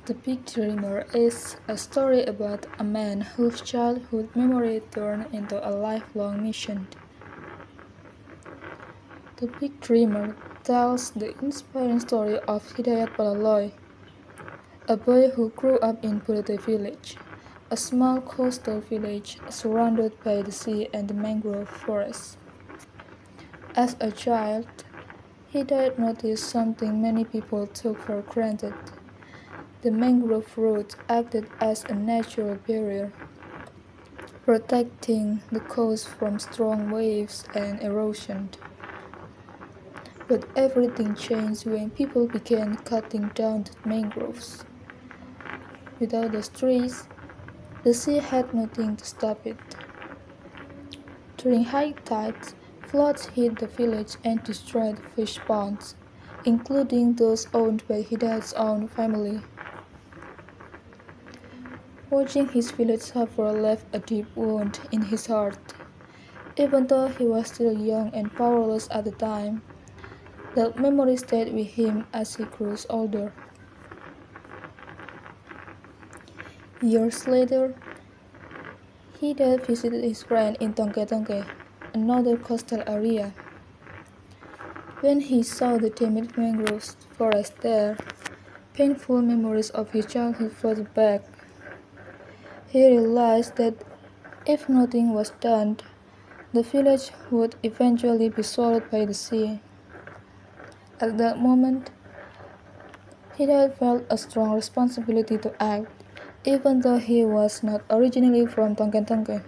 The Big Dreamer is a story about a man whose childhood memory turned into a lifelong mission. The Big Dreamer tells the inspiring story of Hidayat Palaloy, a boy who grew up in Purute village, a small coastal village surrounded by the sea and the mangrove forest. As a child, Hidayat noticed something many people took for granted. The mangrove roots acted as a natural barrier, protecting the coast from strong waves and erosion. But everything changed when people began cutting down the mangroves. Without those trees, the sea had nothing to stop it. During high tides, floods hit the village and destroyed the fish ponds, including those owned by Hidayat's own family. Watching his village suffer left a deep wound in his heart. Even though he was still young and powerless at the time, that memory stayed with him as he grew older. Years later, he then visited his friend in Tongke-Tongke, another coastal area. When he saw the damaged mangrove forest there, painful memories of his childhood flooded back. He realized that if nothing was done, the village would eventually be swallowed by the sea. At that moment, he had felt a strong responsibility to act, even though he was not originally from Tongken-Tongke.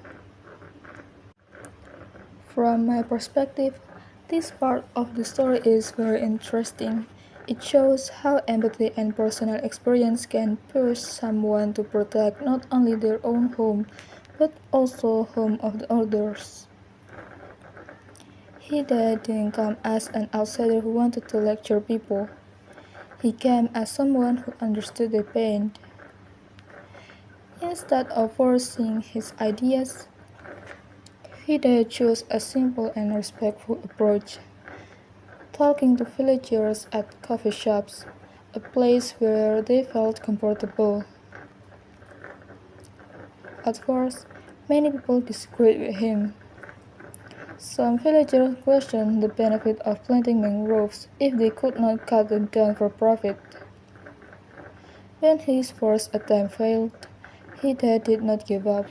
From my perspective, this part of the story is very interesting. It shows how empathy and personal experience can push someone to protect not only their own home, but also home of the others. He didn't come as an outsider who wanted to lecture people. He came as someone who understood their pain. Instead of forcing his ideas, he chose a simple and respectful approach, talking to villagers at coffee shops, a place where they felt comfortable. At first, many people disagreed with him. Some villagers questioned the benefit of planting mangroves if they could not cut them down for profit. When his first attempt failed, he did not give up.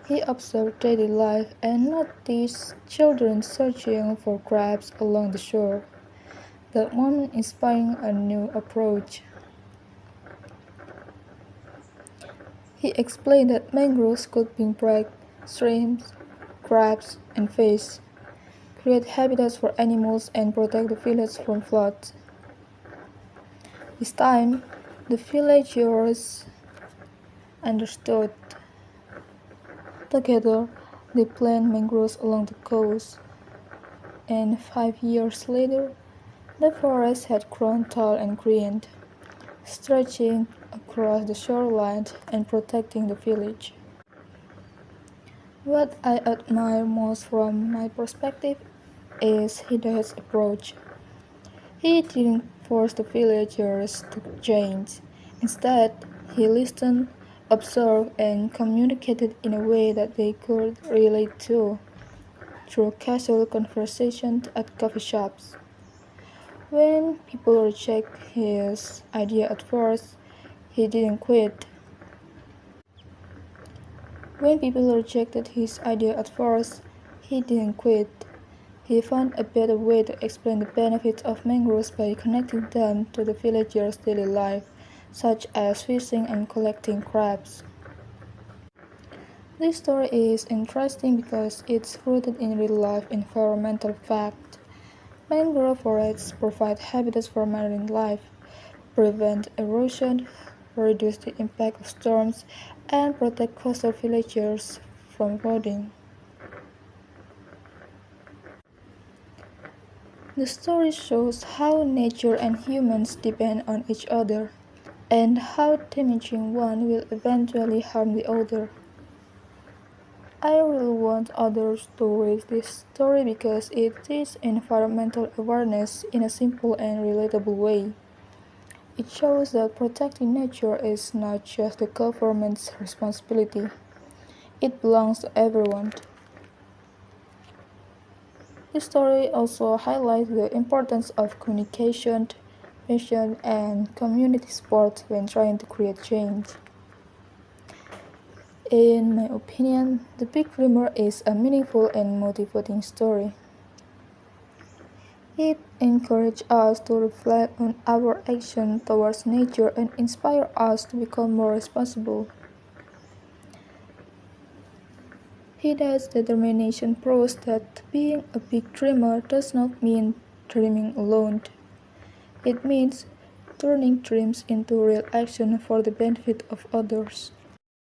He observed daily life and noticed children searching for crabs along the shore. That moment inspired a new approach. He explained that mangroves could bring back shrimps, crabs, and fish, create habitats for animals, and protect the village from floods. This time, the villagers understood. Together, they planted mangroves along the coast, and 5 years later, the forest had grown tall and green, stretching across the shoreline and protecting the village. What I admire most from my perspective is Hidayat's approach. He didn't force the villagers to change. Instead, he listened, observed, and communicated in a way that they could relate to, through casual conversations at coffee shops. When people rejected his idea at first, he didn't quit. When people rejected his idea at first, he didn't quit. He found a better way to explain the benefits of mangroves by connecting them to the villagers' daily life, such as fishing and collecting crabs. This story is interesting because it's rooted in real-life environmental facts. Mangrove forests provide habitats for marine life, prevent erosion, reduce the impact of storms, and protect coastal villagers from flooding. The story shows how nature and humans depend on each other, and how damaging one will eventually harm the other. I really want others to read this story because it teaches environmental awareness in a simple and relatable way. It shows that protecting nature is not just the government's responsibility, it belongs to everyone. This story also highlights the importance of communication, passion, and community support when trying to create change. In my opinion, The Big Dreamer is a meaningful and motivating story. It encourages us to reflect on our action towards nature and inspire us to become more responsible. Hida's determination proves that being a big dreamer does not mean dreaming alone. It means turning dreams into real action for the benefit of others.